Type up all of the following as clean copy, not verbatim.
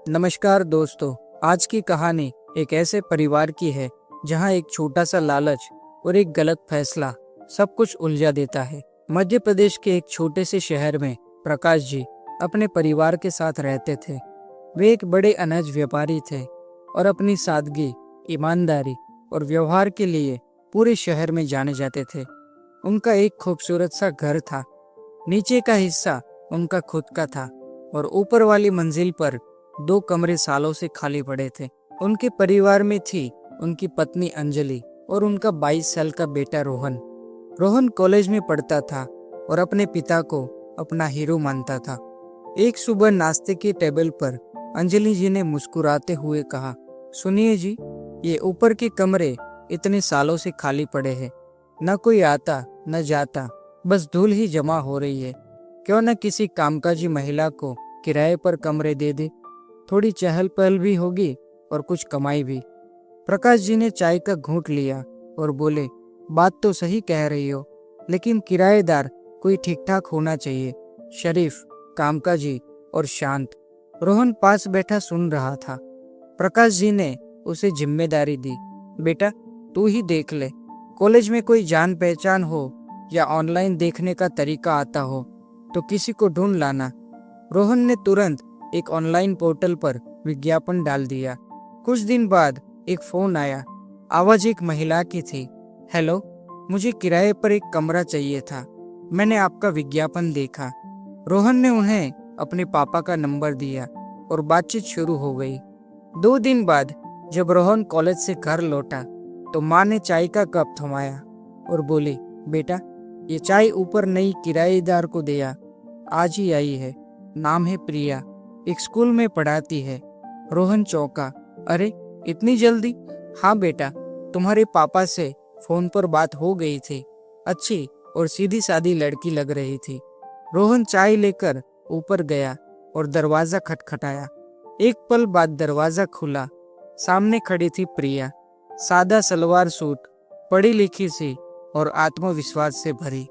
नमस्कार दोस्तों। आज की कहानी एक ऐसे परिवार की है जहां एक छोटा सा लालच और एक गलत फैसला सब कुछ उलझा देता है। मध्य प्रदेश के एक छोटे से शहर में प्रकाश जी अपने परिवार के साथ रहते थे। वे एक बड़े अनाज व्यापारी थे और अपनी सादगी, ईमानदारी और व्यवहार के लिए पूरे शहर में जाने जाते थे। उनका एक खूबसूरत सा घर था। नीचे का हिस्सा उनका खुद का था और ऊपर वाली मंजिल पर 2 कमरे सालों से खाली पड़े थे। उनके परिवार में थी उनकी पत्नी अंजलि और उनका 22 साल का बेटा रोहन। रोहन कॉलेज में पढ़ता था और अपने पिता को अपना हीरो मानता था। एक सुबह नाश्ते के टेबल पर अंजलि जी ने मुस्कुराते हुए कहा, सुनिए जी, ये ऊपर के कमरे इतने सालों से खाली पड़े हैं। न कोई आता न जाता, बस धूल ही जमा हो रही है। क्यों न किसी कामकाजी महिला को किराए पर कमरे दे दे, थोड़ी चहल पहल भी होगी और कुछ कमाई भी। प्रकाश जी ने चाय का घूंट लिया और बोले, बात तो सही कह रही हो, लेकिन किराएदार कोई ठीक ठाक होना चाहिए, शरीफ, कामकाजी और शांत। रोहन पास बैठा सुन रहा था। प्रकाश जी ने उसे जिम्मेदारी दी, बेटा तू ही देख ले, कॉलेज में कोई जान पहचान हो या ऑनलाइन देखने का तरीका आता हो तो किसी को ढूंढ लाना। रोहन ने तुरंत एक ऑनलाइन पोर्टल पर विज्ञापन डाल दिया। कुछ दिन बाद एक फोन आया। आवाज एक महिला की थी। हेलो, मुझे किराए पर एक कमरा चाहिए था। मैंने आपका विज्ञापन देखा। रोहन ने उन्हें अपने पापा का नंबर दिया और बातचीत शुरू हो गई। 2 दिन बाद जब रोहन कॉलेज से घर लौटा तो माँ ने चाय का कप थमाया और बोली, बेटा ये चाय ऊपर नई किराएदार को दिया, आज ही आई है, नाम है प्रिया, एक स्कूल में पढ़ाती है। रोहन चौंका, अरे इतनी जल्दी? हाँ बेटा, तुम्हारे पापा से फोन पर बात हो गई थी। अच्छी और सीधी सादी लड़की लग रही थी। रोहन चाय लेकर ऊपर गया और दरवाजा खटखटाया। एक पल बाद दरवाजा खुला। सामने खड़ी थी प्रिया, सादा सलवार सूट, पढ़ी लिखी सी और आत्मविश्वास से भरी।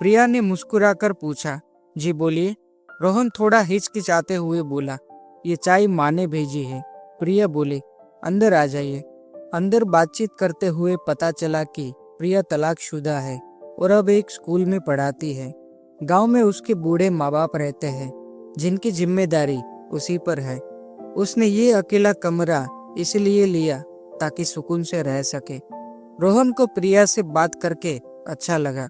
प्रिया ने मुस्कुराकर पूछा, जी बोलिए। रोहन थोड़ा हिचकिचाते हुए बोला, ये चाय माँ ने भेजी है। प्रिया बोली, अंदर आ जाइए। अंदर बातचीत करते हुए पता चला कि प्रिया तलाकशुदा है और अब एक स्कूल में पढ़ाती है। गांव में उसके बूढ़े माँ बाप रहते हैं जिनकी जिम्मेदारी उसी पर है। उसने ये अकेला कमरा इसलिए लिया ताकि सुकून से रह सके। रोहन को प्रिया से बात करके अच्छा लगा।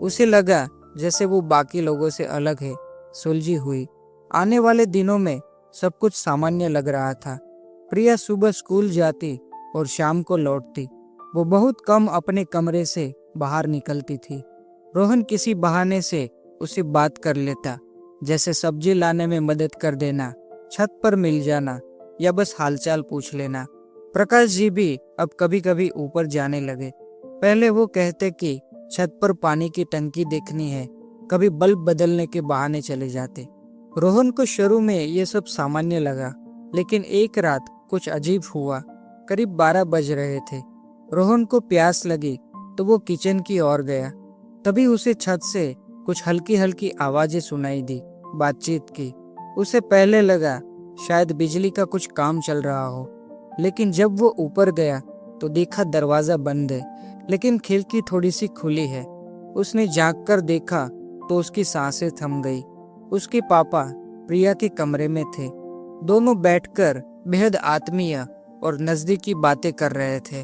उसे लगा जैसे वो बाकी लोगों से अलग है, सुलझी हुई। आने वाले दिनों में सब कुछ सामान्य लग रहा था। प्रिया सुबह स्कूल जाती और शाम को लौटती। वो बहुत कम अपने कमरे से बाहर निकलती थी। रोहन किसी बहाने से उसे बात कर लेता, जैसे सब्जी लाने में मदद कर देना, छत पर मिल जाना या बस हालचाल पूछ लेना। प्रकाश जी भी अब कभी कभी ऊपर जाने लगे। पहले वो कहते कि छत पर पानी की टंकी देखनी है, कभी बल्ब बदलने के बहाने चले जाते। रोहन को शुरू में ये सब सामान्य लगा, लेकिन एक रात कुछ अजीब हुआ। करीब 12 बज रहे थे। रोहन को प्यास लगी तो वो किचन की ओर गया। तभी उसे छत से कुछ हल्की हल्की आवाजें सुनाई दी, बातचीत की। उसे पहले लगा शायद बिजली का कुछ काम चल रहा हो, लेकिन जब वो ऊपर गया तो देखा दरवाजा बंद है, लेकिन खिड़की थोड़ी सी खुली है। उसने झांक कर देखा तो उसकी सांसें थम गई। उसके पापा प्रिया के कमरे में थे। दोनों बैठकर बेहद आत्मीय और नजदीकी बातें कर रहे थे।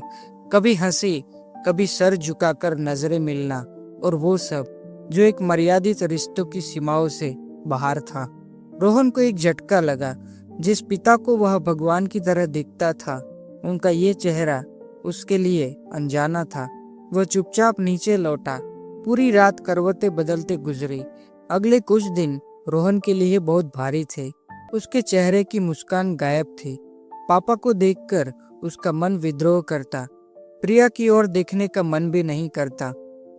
कभी हंसी, कभी सर झुकाकर नजरें मिलना, और वो सब जो एक मर्यादित रिश्तों की सीमाओं से बाहर था। रोहन को एक झटका लगा। जिस पिता को वह भगवान की तरह दिखता था, उनका ये चेहरा उसके लिए अनजाना था। वह चुपचाप नीचे लौटा। पूरी रात करवटें बदलते गुजरी। अगले कुछ दिन रोहन के लिए बहुत भारी थे। उसके चेहरे की मुस्कान गायब थी। पापा को देखकर उसका मन विद्रोह करता। प्रिया की ओर देखने का मन भी नहीं करता।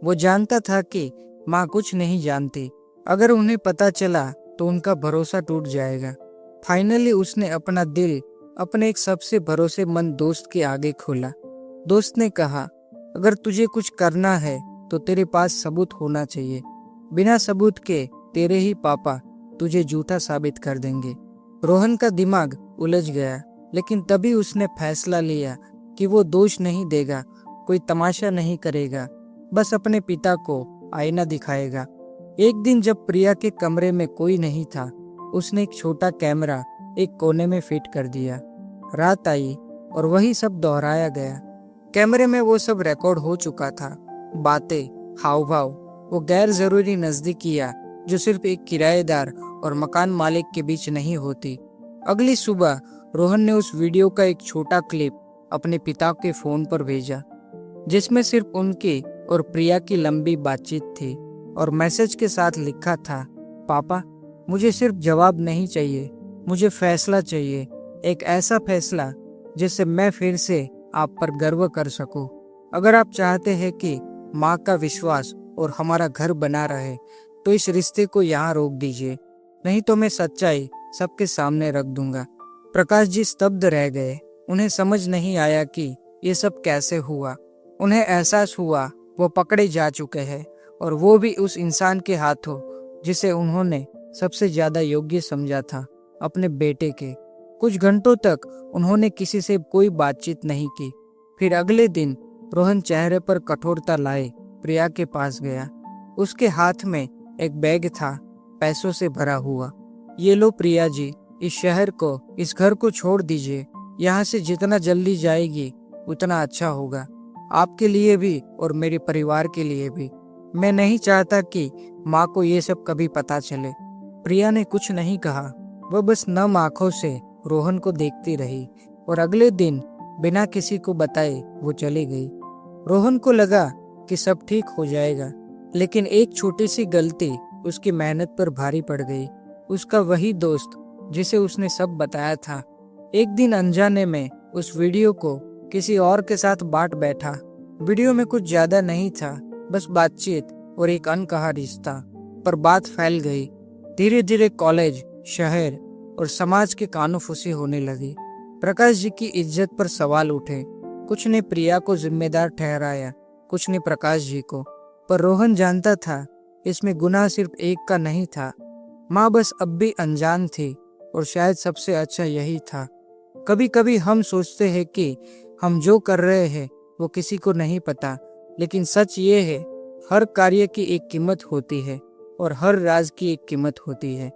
वो जानता था कि माँ कुछ नहीं जानती। अगर उन्हें पता चला तो उनका भरोसा टूट जाएगा। फाइनली उसने अपना दिल अपने एक सबसे भरोसेमंद दोस्त के आगे खोला। दोस्त ने कहा, अगर तुझे कुछ करना है तो तेरे पास सबूत होना चाहिए। बिना सबूत के तेरे ही पापा तुझे झूठा साबित कर देंगे। रोहन का दिमाग उलझ गया, लेकिन तभी उसने फैसला लिया कि वो दोष नहीं देगा, कोई तमाशा नहीं करेगा, बस अपने पिता को आईना दिखाएगा। एक दिन जब प्रिया के कमरे में कोई नहीं था, उसने एक छोटा कैमरा एक कोने में फिट कर दिया। रात आई और वही सब दोहराया गया। कैमरे में वो सब रिकॉर्ड हो चुका था, बातें, हाव भाव, वो गैर जरूरी नजदीकियां जो सिर्फ एक किराएदार और मकान मालिक के बीच नहीं होती। अगली सुबह रोहन ने उस वीडियो का एक छोटा क्लिप अपने पिता के फोन पर भेजा, जिसमें सिर्फ उनकी और प्रिया की लंबी बातचीत थी और मैसेज के साथ लिखा था, पापा, मुझे सिर्फ जवाब नहीं चाहिए, मुझे फैसला चाहिए, एक ऐसा फैसला जिससे मैं फिर से आप पर गर्व कर सकूं। अगर आप चाहते हैं कि माँ का विश्वास और हमारा घर बना रहे, तो इस रिश्ते को यहाँ रोक दीजिए, नहीं तो मैं सच्चाई सबके सामने रख दूंगा। प्रकाश जी स्तब्ध रह गए। उन्हें समझ नहीं आया कि ये सब कैसे हुआ। उन्हें एहसास हुआ वो पकड़े जा चुके हैं, और वो भी उस इंसान के हाथों जिसे उन्होंने सबसे ज्यादा योग्य समझा था, अपने बेटे के। कुछ घंटों तक उन्होंने किसी से कोई बातचीत नहीं की। फिर अगले दिन रोहन चेहरे पर कठोरता लाए प्रिया के पास गया। उसके हाथ में एक बैग था, पैसों से भरा हुआ। ये लो प्रिया जी, इस शहर को, इस घर को छोड़ दीजिए। यहाँ से जितना जल्दी जाएगी उतना अच्छा होगा, आपके लिए भी और मेरे परिवार के लिए भी। मैं नहीं चाहता कि माँ को ये सब कभी पता चले। प्रिया ने कुछ नहीं कहा, वह बस नम आंखों से रोहन को देखती रही और अगले दिन बिना किसी को बताए वो चली गई। रोहन को लगा कि सब ठीक हो जाएगा, लेकिन एक छोटी सी गलती उसकी मेहनत पर भारी पड़ गई। उसका वही दोस्त जिसे उसने सब बताया था, एक दिन अनजाने में उस वीडियो को किसी और के साथ बांट बैठा। वीडियो में कुछ ज्यादा नहीं था, बस बातचीत और एक अनकहा रिश्ता। पर बात फैल गई। धीरे धीरे कॉलेज, शहर और समाज के कानों-फूसी होने लगी। प्रकाश जी की इज्जत पर सवाल उठे। कुछ ने प्रिया को जिम्मेदार ठहराया, कुछ ने प्रकाश जी को। पर रोहन जानता था इसमें गुनाह सिर्फ एक का नहीं था। माँ बस अब भी अनजान थी, और शायद सबसे अच्छा यही था। कभी कभी हम सोचते हैं कि हम जो कर रहे हैं वो किसी को नहीं पता, लेकिन सच ये है, हर कार्य की एक कीमत होती है और हर राज की एक कीमत होती है।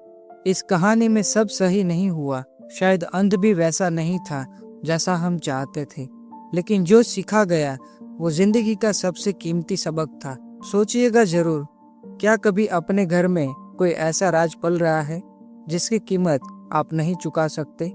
इस कहानी में सब सही नहीं हुआ, शायद अंत भी वैसा नहीं था जैसा हम चाहते थे, लेकिन जो सीखा गया वो जिंदगी का सबसे कीमती सबक था। सोचिएगा जरूर, क्या कभी अपने घर में कोई ऐसा राज पल रहा है जिसकी कीमत आप नहीं चुका सकते?